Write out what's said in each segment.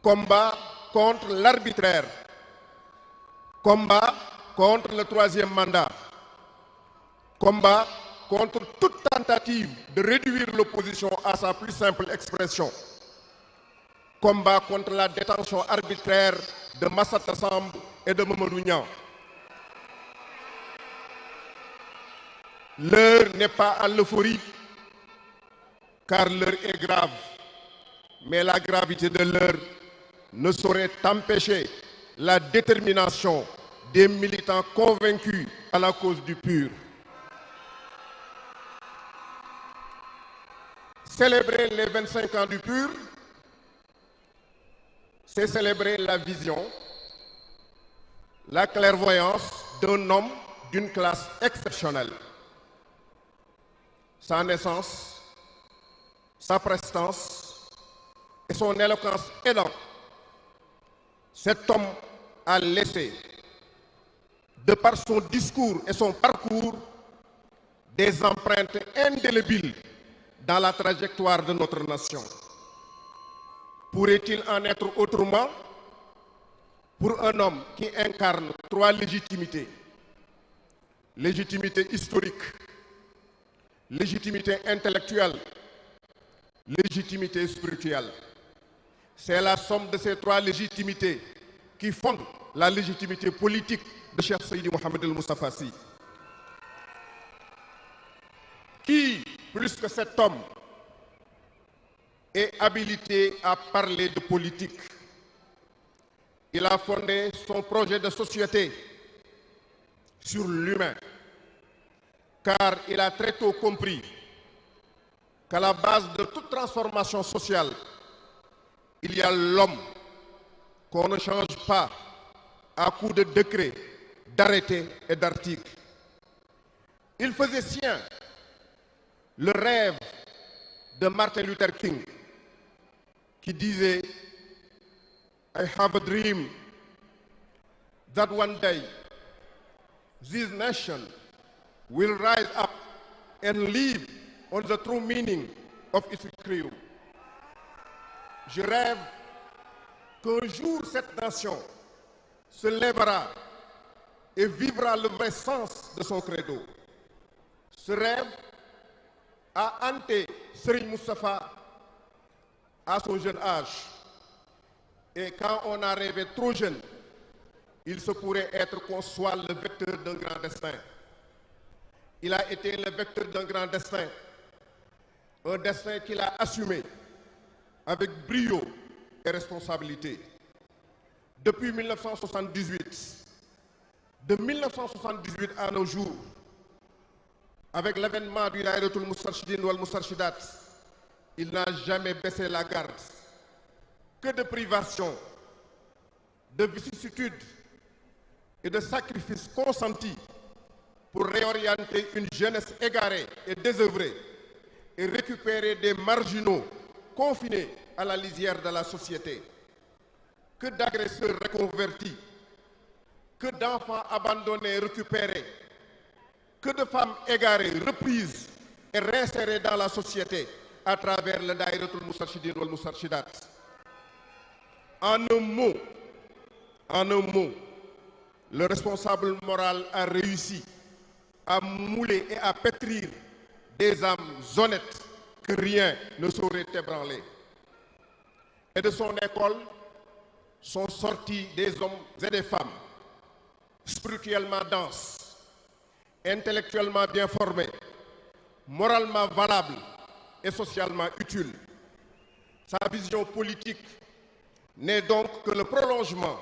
Combat contre l'arbitraire. Combat contre le troisième mandat. Combat contre toute tentative de réduire l'opposition à sa plus simple expression. Combat contre la détention arbitraire de Massata Samb et de Mamadou Niang. L'heure n'est pas à l'euphorie, car l'heure est grave. Mais la gravité de l'heure ne saurait empêcher la détermination des militants convaincus à la cause du PUR. Célébrer les 25 ans du PUR, c'est célébrer la vision, la clairvoyance d'un homme d'une classe exceptionnelle. Sa naissance, sa prestance et son éloquence aidante, cet homme a laissé, de par son discours et son parcours, des empreintes indélébiles dans la trajectoire de notre nation. Pourrait-il en être autrement pour un homme qui incarne trois légitimités? Légitimité historique, légitimité intellectuelle, légitimité spirituelle. C'est la somme de ces trois légitimités qui fonde la légitimité politique de Cheikh Seydi Mouhamed El Moustapha Sy. Qui, plus que cet homme, est habilité à parler de politique? Il a fondé son projet de société sur l'humain, car il a très tôt compris qu'à la base de toute transformation sociale, il y a l'homme qu'on ne change pas à coups de décrets, d'arrêtés et d'articles. Il faisait sien le rêve de Martin Luther King qui disait I have a dream that one day this nation will rise up and live on the true meaning of its creed. Je rêve qu'un jour cette nation se lèvera et vivra le vrai sens de son credo. Ce rêve a hanté Serigne Moustapha à son jeune âge. Et quand on a rêvé trop jeune, il se pourrait être qu'on soit le vecteur d'un grand destin. Il a été le vecteur d'un grand destin, un destin qu'il a assumé avec brio et responsabilité. Depuis 1978, de 1978 à nos jours, avec l'avènement du Dahiratoul Moustarchidine wal Moustarchidat, il n'a jamais baissé la garde. Que de privations, de vicissitudes et de sacrifices consentis pour réorienter une jeunesse égarée et désœuvrée et récupérer des marginaux confinés à la lisière de la société. Que d'agresseurs reconvertis, que d'enfants abandonnés récupérés, que de femmes égarées reprises et réinsérées dans la société à travers le Dahiratoul Moustarchidine wal Moustarchidat. En un mot, le responsable moral a réussi à mouler et à pétrir des âmes honnêtes que rien ne saurait ébranler. Et de son école sont sortis des hommes et des femmes spirituellement denses, intellectuellement bien formés, moralement valables et socialement utiles. Sa vision politique n'est donc que le prolongement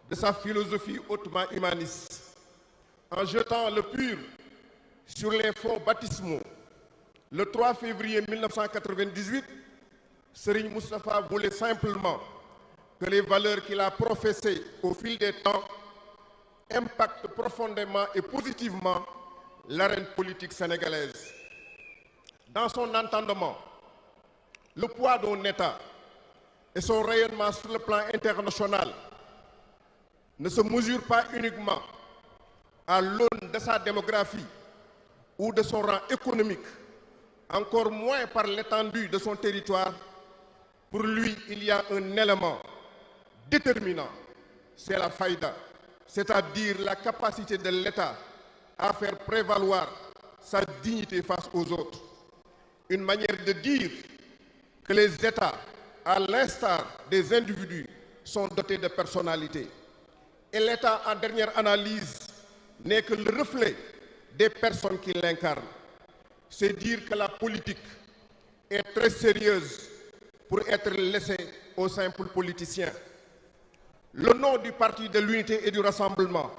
de sa philosophie hautement humaniste. En jetant le PUR sur les fonds baptismaux, le 3 février 1998, Serigne Moustapha voulait simplement que les valeurs qu'il a professées au fil des temps impactent profondément et positivement l'arène politique sénégalaise. Dans son entendement, le poids d'un État et son rayonnement sur le plan international ne se mesure pas uniquement à l'aune de sa démographie ou de son rang économique, encore moins par l'étendue de son territoire. Pour lui, il y a un élément déterminant, c'est la faïda, c'est-à-dire la capacité de l'État à faire prévaloir sa dignité face aux autres. Une manière de dire que les États, à l'instar des individus, sont dotés de personnalité. Et l'État, en dernière analyse, n'est que le reflet des personnes qui l'incarnent. C'est dire que la politique est très sérieuse pour être laissée aux simples politiciens. Le nom du Parti de l'Unité et du Rassemblement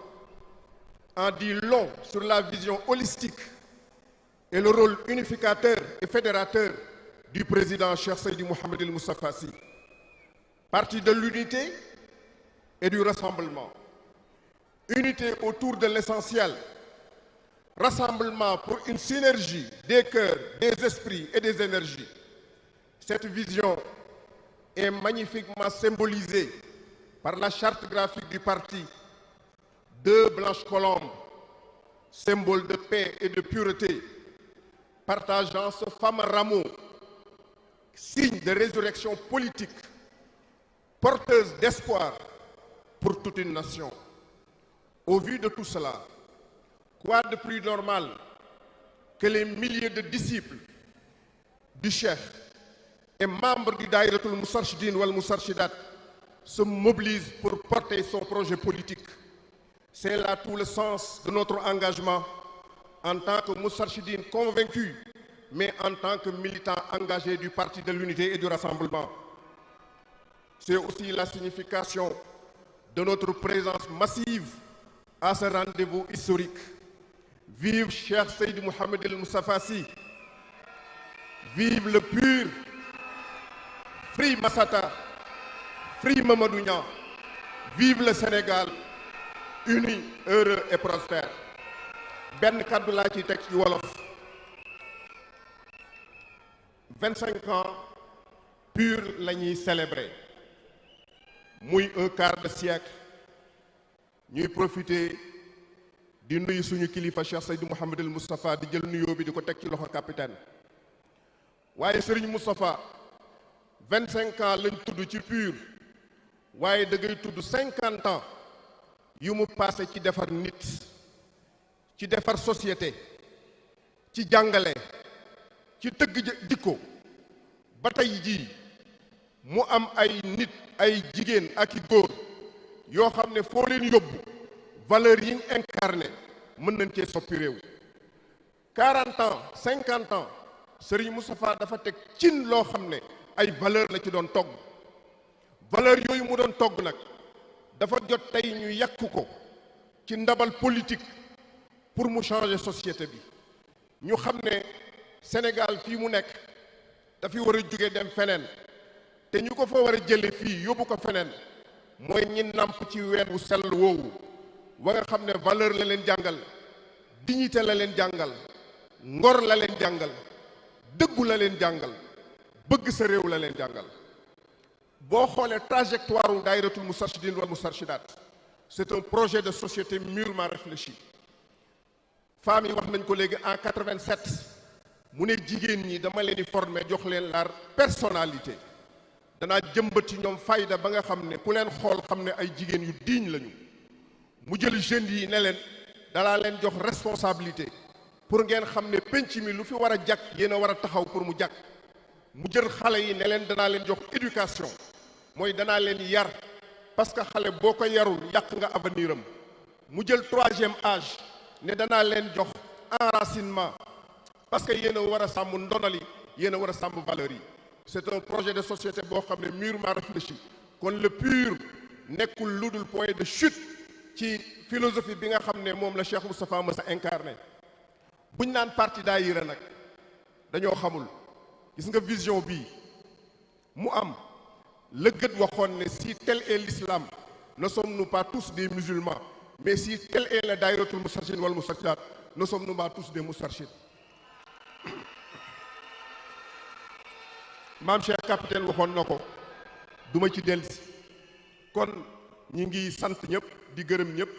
en dit long sur la vision holistique et le rôle unificateur et fédérateur du président Cheikh Seydi Mouhamed El Moustapha Sy. Parti de l'unité et du rassemblement. Unité autour de l'essentiel. Rassemblement pour une synergie des cœurs, des esprits et des énergies. Cette vision est magnifiquement symbolisée par la charte graphique du parti. Deux blanches colombes, symbole de paix et de pureté, partageant ce fameux rameau, signe de résurrection politique, porteuse d'espoir pour toute une nation. Au vu de tout cela, quoi de plus normal que les milliers de disciples du Cheikh et membres du Daïratul Moustarchidine wal Moustarchidat se mobilisent pour porter son projet politique. C'est là tout le sens de notre engagement en tant que Moustarchidine convaincus, mais en tant que militants engagés du Parti de l'Unité et du Rassemblement. C'est aussi la signification de notre présence massive à ce rendez-vous historique. Vive Cheikh Seydi Mouhamed El Moustapha Sy. Vive le pur. Free Massata. Free Mamadou Niang. Vive le Sénégal. Uni, heureux et prospère. benn kàddu laa ci teg ci wolof. 25 ans pur la ñuy célébrer. muy un quart de siècle. ñuy profiter di nuyu suñu kilifa Cheikh Seydi Mouhamed El Moustapha di jël nuyoo bi di ko teg ci loxo capitaine. waaye Serigne Moustapha 25 ans lañ tudd ci pur. waaye da ngay tudd 50 ans yu mu passé ci defar nit, ci defar société, ci jàngale, ci tëgg jikko ba tey jii mu am ay nit ay jigéen ak i góor yoo xam ne foo leen yóbbu valeur yi ñu incarné mën nañ cee soppi réew. 40 ans 50 ans Serigne Moustapha dafa teg cin loo xam ne ay valeur la ci doon togg. valeur yooyu mu doon togg nag dafa jot tey ñu yàq ko ci ndabal politique pour mu changer société bi. ñu xam ne Sénégal fii mu nekk dafi war a jóge dem feneen te ñu ko fa war a jële fii yóbbu ko feneen mooy ñi nàmp ci ween wu sell woowu wa nga xam ne valeur la leen jàngal, dignité la leen jàngal, ngor la leen jàngal, dëggu la leen jàngal, bëgg sa réew la leen jàngal. boo xoolee trajectoire u Daïratul Moustarchidine wal Moustarchidat, c'est un projet de société mûrement réfléchi. femmes yi wax nañ ko léegi en 87 mu ne jigéen ñi dama leen di former jox leen la personnalité. danaa jëmbat ci ñoom fayda ba nga xam ne ku leen xool xam ne ay jigéen yu digne lañu. mu jël jeunes yi ne leen danaa leen jox responsabilité pour ngeen xam ne penc mi lu fi war a jag yéen a war a taxaw pour mu jag. mu jël xale yi ne leen danaa leen jox éducation mooy danaa leen yar parce que xale boo ko yarul yàq nga avenir am. mu jël 3e âge ne danaa leen jox enracinement parce que yéen a war a sàmm ndonali yéen a war a sàmm valeurs yi. c'est un projet de société boo xam ne mûrement réfléchi. kon le pur nekkul lu dul point de chute ci philosophie bi nga xam ne moom la Cheikh Moustapha mës a incarné. buñ naan parti daayira nag dañoo xamul. gis nga vision bii mu am la gët waxoon ne si tel est l'islam ne sommes-nous pas tous des musulmans mais si tel est le Daïratul Moustarchidine wal Moustarchidat ne sommes-nous pas tous des moustarchides. maam Cheikh capitaine waxoon na ko duma ci dellusi. kon ñi ngi sant ñëpp di gërëm ñëpp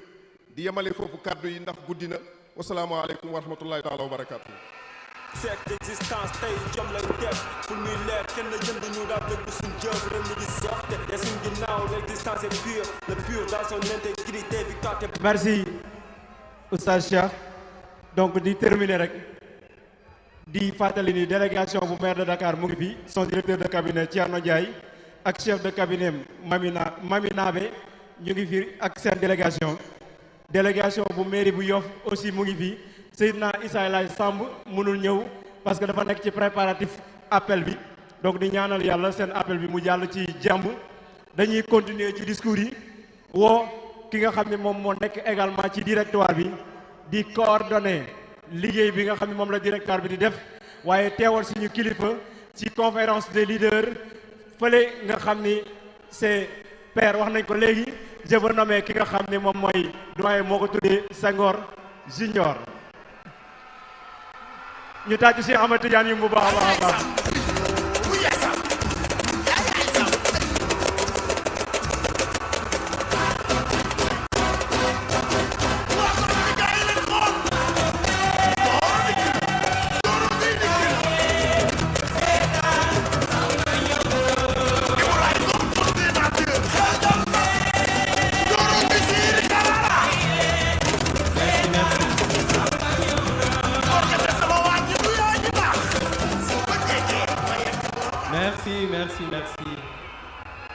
di yemale foofu kàddu yi ndax guddi na. wasalaamaaleykum wa rahmatullahi taala wa barakatuh. seet existence tey jom lay def pour muy leer kenn jënd ñu daal dëgg suñ jëf réew mi di soxte te suñ ginnaaw l'existence existence est pure, le pur dans son intégrité, victoire t'es... Merci Oustaz Cheikh. Donc di terminer rek di fàttali ni délégation bu maire de Dakar mu ngi fi, son directeur de cabinet Thierno Ndiaye ak chef de cabinet Mami Nabe ñu ngi fi ak seen délégation bu mairie bu Yoff aussi mu ngi fi. Seydina Issa Laye Samb mënul ñëw parce que dafa nekk ci préparatif appel bi, donc di ñaanal yàlla seen appel bi mu jàll ci jàmm. Dañuy continuer ci discours yi woo ki nga xam ne moom moo nekk également ci directoire bi di coordonner liggéey bi nga xam ne moom la directoire bi di def, waaye teewal suñu kilifa ci conférence des leaders fële nga xam ni c'est père wax nañ ko léegi. Je veux nommer ki nga xam ne moom mooy doyen moo ko tuddee Senghor Junior. ñu tàcc Cheikh Ahmed Tidiane yi bu baax a baax. Merci.